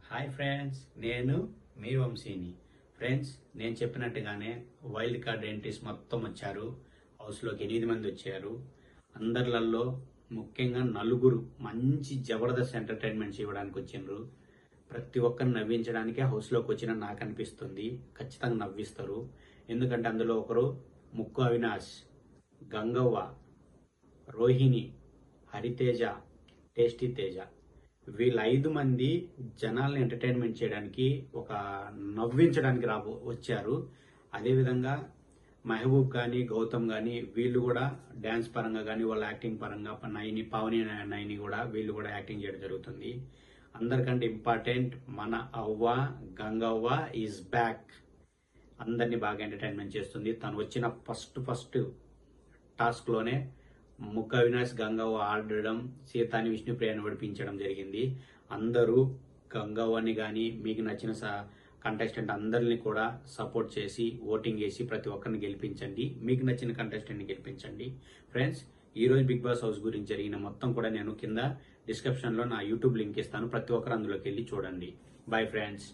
Hi friends, నేను మీ వంశీని. Friends, నేను చెప్పినట్టుగానే వైల్డ్ కార్డ్ ఎంట్రీస్ మొత్తం వచ్చారు. హౌస్లోకి 8 మంది వచ్చారు. అందరిలలో ముఖ్యంగా నలుగురు మంచి జబర్దస్త్ ఎంటర్టైన్మెంట్స్ ఇవ్వడానికి వచ్చిండ్రు. ప్రతి ఒక్కరిని నవ్వించడానికే హౌస్లోకి వచ్చిన నాకు అనిపిస్తుంది. ఖచ్చితంగా నవ్విస్తారు. ఎందుకంటే అందులో ఒకరు ముక్కు అవినాష్, గంగవ్వ, రోహిణి, హరితేజ, టేస్టీ తేజ. వీళ్ళ 5 మంది జనాల్ని ఎంటర్టైన్మెంట్ చేయడానికి, ఒక నవ్వించడానికి వచ్చారు. అదేవిధంగా మహబూబ్ కానీ, గౌతమ్ కానీ వీళ్ళు కూడా డ్యాన్స్ పరంగా కానీ, వాళ్ళ యాక్టింగ్ పరంగా పావని నైని కూడా వీళ్ళు కూడా యాక్టింగ్ చేయడం జరుగుతుంది. అందరికంటే ఇంపార్టెంట్ మన అవ్వ గంగవ్వ ఈజ్ బ్యాక్. అందరినీ బాగా ఎంటర్టైన్మెంట్ చేస్తుంది. తను వచ్చిన ఫస్ట్ టాస్క్లోనే ముక్క అవినాష్ గంగవ్వ ఆడడం, సీతాని విష్ణుప్రియను ఓడిపించడం జరిగింది. అందరూ గంగవ్వని కానీ మీకు నచ్చిన కంటెస్టెంట్ అందరిని కూడా సపోర్ట్ చేసి ఓటింగ్ చేసి ప్రతి ఒక్కరిని గెలిపించండి. మీకు నచ్చిన కంటెస్టెంట్ని గెలిపించండి. ఫ్రెండ్స్, ఈ రోజు బిగ్ బాస్ హౌస్ గురించి జరిగిన మొత్తం కూడా నేను కింద డిస్క్రిప్షన్లో నా యూట్యూబ్ లింక్ ఇస్తాను. ప్రతి ఒక్కరు అందులోకి వెళ్ళి చూడండి. Bye friends.